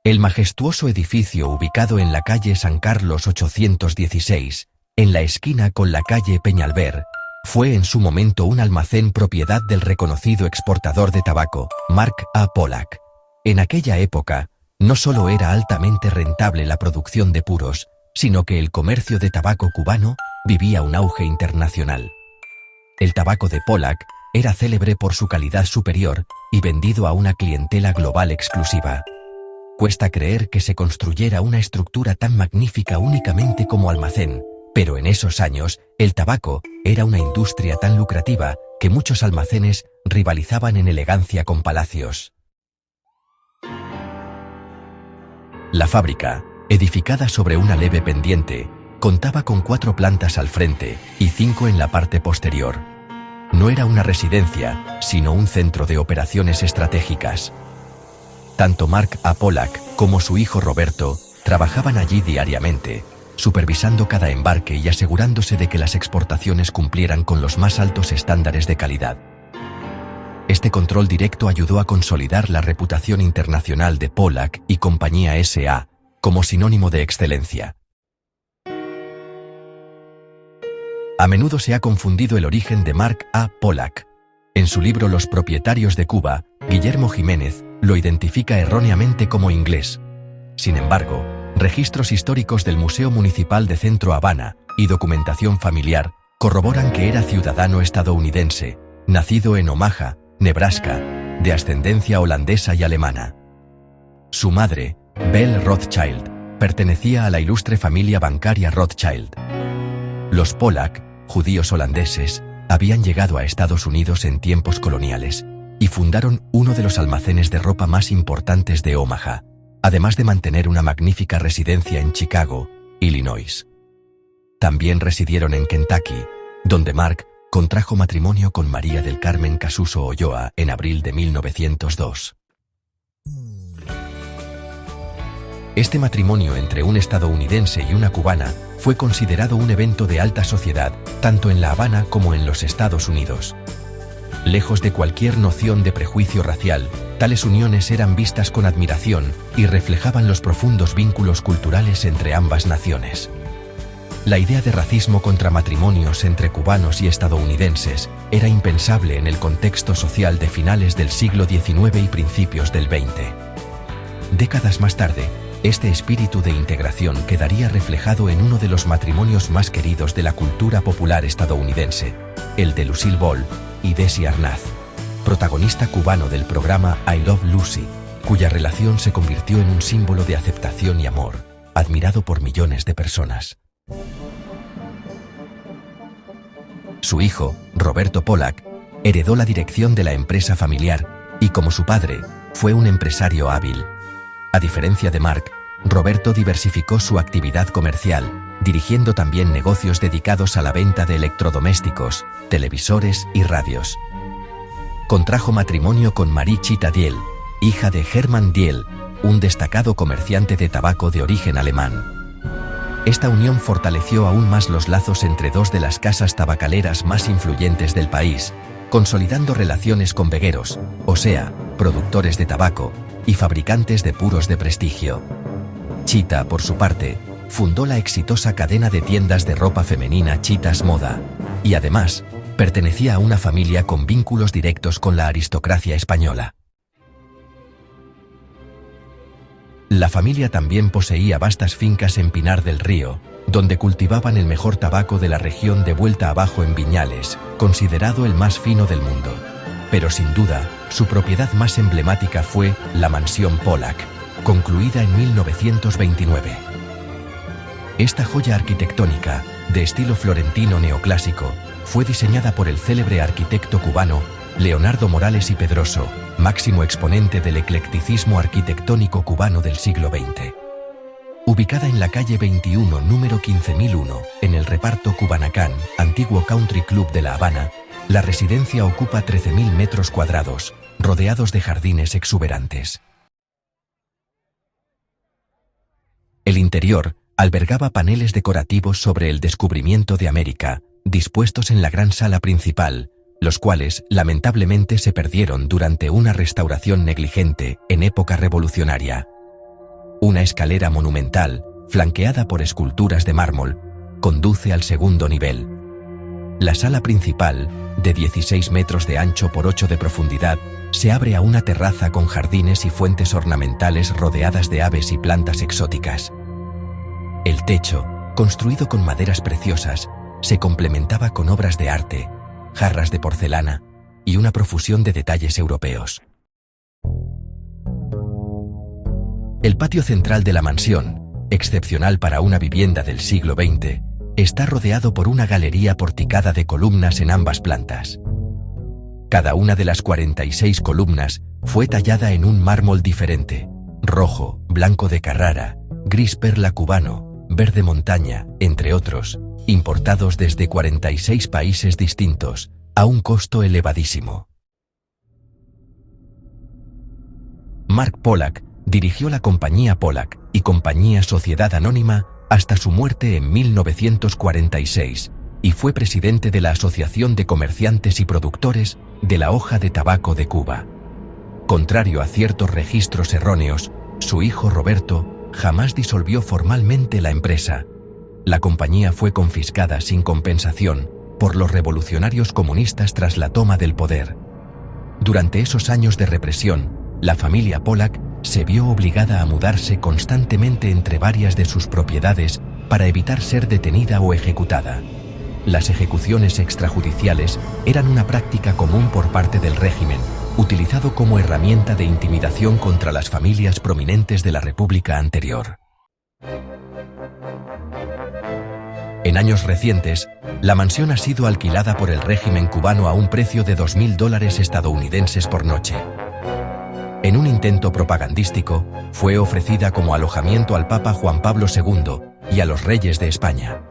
El majestuoso edificio ubicado en la calle San Carlos 816, en la esquina con la calle Peñalver, fue en su momento un almacén propiedad del reconocido exportador de tabaco, Mark A. Pollack. En aquella época, no solo era altamente rentable la producción de puros, sino que el comercio de tabaco cubano vivía un auge internacional. El tabaco de Pollack era célebre por su calidad superior y vendido a una clientela global exclusiva. Cuesta creer que se construyera una estructura tan magnífica únicamente como almacén, pero en esos años, el tabaco era una industria tan lucrativa que muchos almacenes rivalizaban en elegancia con palacios. La fábrica, edificada sobre una leve pendiente, contaba con 4 plantas al frente y 5 en la parte posterior. No era una residencia, sino un centro de operaciones estratégicas. Tanto Mark A. Pollack como su hijo Roberto trabajaban allí diariamente, supervisando cada embarque y asegurándose de que las exportaciones cumplieran con los más altos estándares de calidad. Este control directo ayudó a consolidar la reputación internacional de Pollack y Compañía S.A. como sinónimo de excelencia. A menudo se ha confundido el origen de Mark A. Pollack. En su libro Los propietarios de Cuba, Guillermo Jiménez lo identifica erróneamente como inglés. Sin embargo, registros históricos del Museo Municipal de Centro Habana y documentación familiar corroboran que era ciudadano estadounidense, nacido en Omaha, Nebraska, de ascendencia holandesa y alemana. Su madre, Belle Rothschild, pertenecía a la ilustre familia bancaria Rothschild. Los Pollack, judíos holandeses, habían llegado a Estados Unidos en tiempos coloniales y fundaron uno de los almacenes de ropa más importantes de Omaha, además de mantener una magnífica residencia en Chicago, Illinois. También residieron en Kentucky, donde Mark contrajo matrimonio con María del Carmen Casuso Olloa en abril de 1902. Este matrimonio entre un estadounidense y una cubana fue considerado un evento de alta sociedad, tanto en La Habana como en los Estados Unidos. Lejos de cualquier noción de prejuicio racial, tales uniones eran vistas con admiración y reflejaban los profundos vínculos culturales entre ambas naciones. La idea de racismo contra matrimonios entre cubanos y estadounidenses era impensable en el contexto social de finales del siglo XIX y principios del XX. Décadas más tarde, este espíritu de integración quedaría reflejado en uno de los matrimonios más queridos de la cultura popular estadounidense, el de Lucille Ball y Desi Arnaz, protagonista cubano del programa I Love Lucy, cuya relación se convirtió en un símbolo de aceptación y amor, admirado por millones de personas. Su hijo, Roberto Pollack, heredó la dirección de la empresa familiar y, como su padre, fue un empresario hábil. A diferencia de Mark, Roberto diversificó su actividad comercial, dirigiendo también negocios dedicados a la venta de electrodomésticos, televisores y radios. Contrajo matrimonio con Marie Chita Diel, hija de Hermann Diel, un destacado comerciante de tabaco de origen alemán. Esta unión fortaleció aún más los lazos entre dos de las casas tabacaleras más influyentes del país, consolidando relaciones con vegueros, o sea, productores de tabaco, y fabricantes de puros de prestigio. Chita, por su parte, fundó la exitosa cadena de tiendas de ropa femenina Chitas Moda, y además, pertenecía a una familia con vínculos directos con la aristocracia española. La familia también poseía vastas fincas en Pinar del Río, donde cultivaban el mejor tabaco de la región de Vuelta Abajo en Viñales, considerado el más fino del mundo. Pero sin duda, su propiedad más emblemática fue la Mansión Pollack, concluida en 1929. Esta joya arquitectónica, de estilo florentino neoclásico, fue diseñada por el célebre arquitecto cubano Leonardo Morales y Pedroso, máximo exponente del eclecticismo arquitectónico cubano del siglo XX. Ubicada en la calle 21, número 15001, en el reparto Cubanacán, antiguo Country Club de La Habana, la residencia ocupa 13.000 metros cuadrados, rodeados de jardines exuberantes. El interior albergaba paneles decorativos sobre el descubrimiento de América, dispuestos en la gran sala principal, los cuales lamentablemente se perdieron durante una restauración negligente en época revolucionaria. Una escalera monumental, flanqueada por esculturas de mármol, conduce al segundo nivel. La sala principal, de 16 metros de ancho por 8 de profundidad, se abre a una terraza con jardines y fuentes ornamentales rodeadas de aves y plantas exóticas. El techo, construido con maderas preciosas, se complementaba con obras de arte, jarras de porcelana y una profusión de detalles europeos. El patio central de la mansión, excepcional para una vivienda del siglo XX, está rodeado por una galería porticada de columnas en ambas plantas. Cada una de las 46 columnas fue tallada en un mármol diferente: rojo, blanco de Carrara, gris perla cubano, verde montaña, entre otros, importados desde 46 países distintos, a un costo elevadísimo. Mark Pollack dirigió la compañía Pollack y Compañía Sociedad Anónima hasta su muerte en 1946 y fue presidente de la Asociación de Comerciantes y Productores de la Hoja de Tabaco de Cuba. Contrario a ciertos registros erróneos, su hijo Roberto jamás disolvió formalmente la empresa. La compañía fue confiscada sin compensación por los revolucionarios comunistas tras la toma del poder. Durante esos años de represión, la familia Pollack se vio obligada a mudarse constantemente entre varias de sus propiedades para evitar ser detenida o ejecutada. Las ejecuciones extrajudiciales eran una práctica común por parte del régimen, utilizado como herramienta de intimidación contra las familias prominentes de la República anterior. En años recientes, la mansión ha sido alquilada por el régimen cubano a un precio de $2.000 estadounidenses por noche. En un intento propagandístico, fue ofrecida como alojamiento al Papa Juan Pablo II y a los reyes de España.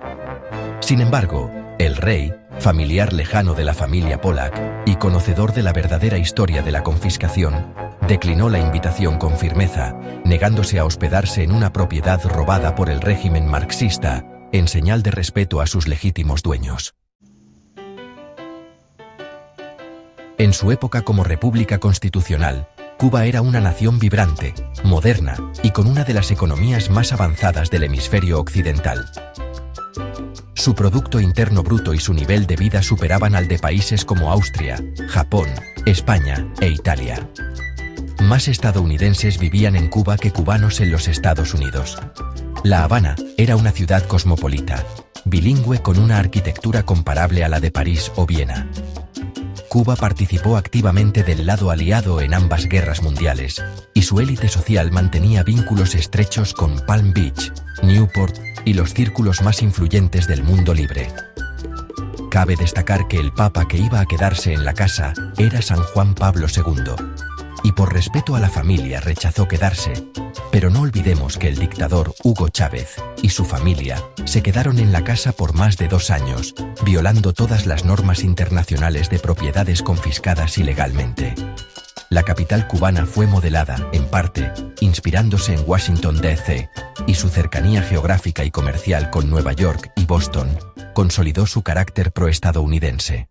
Sin embargo, el rey, familiar lejano de la familia Pollack y conocedor de la verdadera historia de la confiscación, declinó la invitación con firmeza, negándose a hospedarse en una propiedad robada por el régimen marxista, en señal de respeto a sus legítimos dueños. En su época como república constitucional, Cuba era una nación vibrante, moderna y con una de las economías más avanzadas del hemisferio occidental. Su Producto Interno Bruto y su nivel de vida superaban al de países como Austria, Japón, España e Italia. Más estadounidenses vivían en Cuba que cubanos en los Estados Unidos. La Habana era una ciudad cosmopolita, bilingüe con una arquitectura comparable a la de París o Viena. Cuba participó activamente del lado aliado en ambas guerras mundiales, y su élite social mantenía vínculos estrechos con Palm Beach, Newport y los círculos más influyentes del mundo libre. Cabe destacar que el papa que iba a quedarse en la casa era San Juan Pablo II, y por respeto a la familia rechazó quedarse, pero no olvidemos que el dictador Hugo Chávez y su familia se quedaron en la casa por más de 2 años, violando todas las normas internacionales de propiedades confiscadas ilegalmente. La capital cubana fue modelada, en parte, inspirándose en Washington, D.C., y su cercanía geográfica y comercial con Nueva York y Boston consolidó su carácter proestadounidense.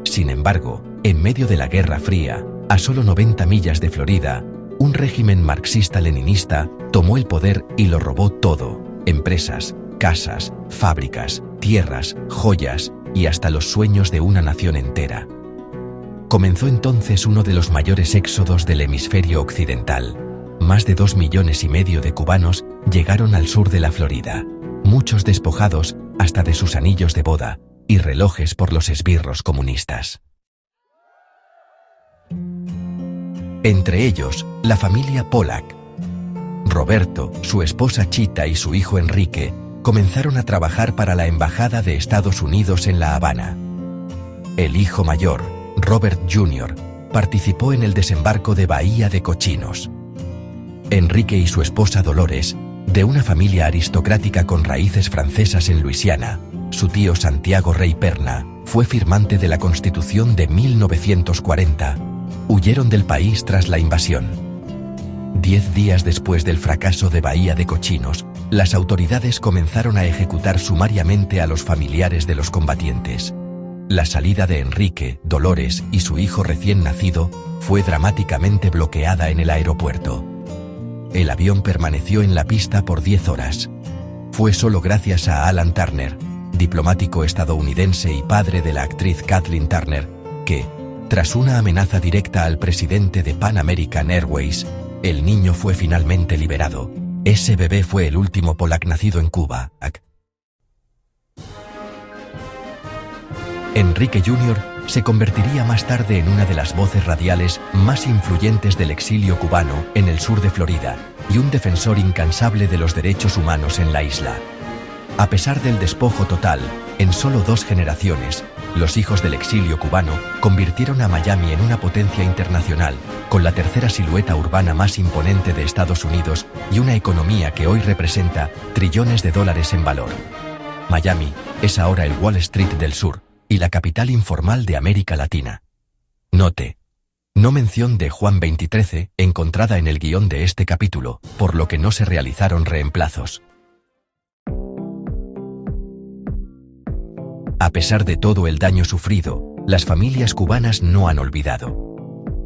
Sin embargo, en medio de la Guerra Fría, a solo 90 millas de Florida, un régimen marxista-leninista tomó el poder y lo robó todo: empresas, casas, fábricas, tierras, joyas y hasta los sueños de una nación entera. Comenzó entonces uno de los mayores éxodos del hemisferio occidental. Más de 2,5 millones de cubanos llegaron al sur de la Florida, muchos despojados hasta de sus anillos de boda y relojes por los esbirros comunistas. Entre ellos, la familia Pollack. Roberto, su esposa Chita y su hijo Enrique comenzaron a trabajar para la Embajada de Estados Unidos en La Habana. El hijo mayor, Robert Jr., participó en el desembarco de Bahía de Cochinos. Enrique y su esposa Dolores, de una familia aristocrática con raíces francesas en Luisiana, su tío Santiago Rey Perna fue firmante de la Constitución de 1940, huyeron del país tras la invasión. 10 días después del fracaso de Bahía de Cochinos, las autoridades comenzaron a ejecutar sumariamente a los familiares de los combatientes. La salida de Enrique, Dolores y su hijo recién nacido fue dramáticamente bloqueada en el aeropuerto. El avión permaneció en la pista por 10 horas. Fue solo gracias a Alan Turner, diplomático estadounidense y padre de la actriz Kathleen Turner, que, tras una amenaza directa al presidente de Pan American Airways, el niño fue finalmente liberado. Ese bebé fue el último Polak nacido en Cuba. Enrique Jr. se convertiría más tarde en una de las voces radiales más influyentes del exilio cubano en el sur de Florida y un defensor incansable de los derechos humanos en la isla. A pesar del despojo total, en solo 2 generaciones, los hijos del exilio cubano convirtieron a Miami en una potencia internacional, con la tercera silueta urbana más imponente de Estados Unidos y una economía que hoy representa trillones de dólares en valor. Miami es ahora el Wall Street del sur y la capital informal de América Latina. Note: no mención de Juan 20:13 encontrada en el guión de este capítulo, por lo que no se realizaron reemplazos. A pesar de todo el daño sufrido, las familias cubanas no han olvidado.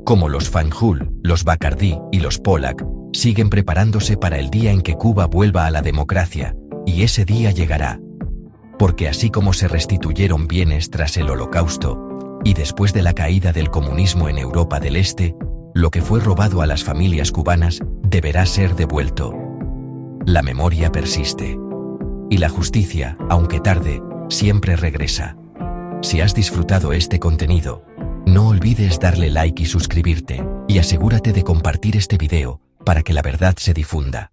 Como los Fanjul, los Bacardí y los Polak, siguen preparándose para el día en que Cuba vuelva a la democracia, y ese día llegará. Porque así como se restituyeron bienes tras el Holocausto, y después de la caída del comunismo en Europa del Este, lo que fue robado a las familias cubanas deberá ser devuelto. La memoria persiste. Y la justicia, aunque tarde, siempre regresa. Si has disfrutado este contenido, no olvides darle like y suscribirte, y asegúrate de compartir este video, para que la verdad se difunda.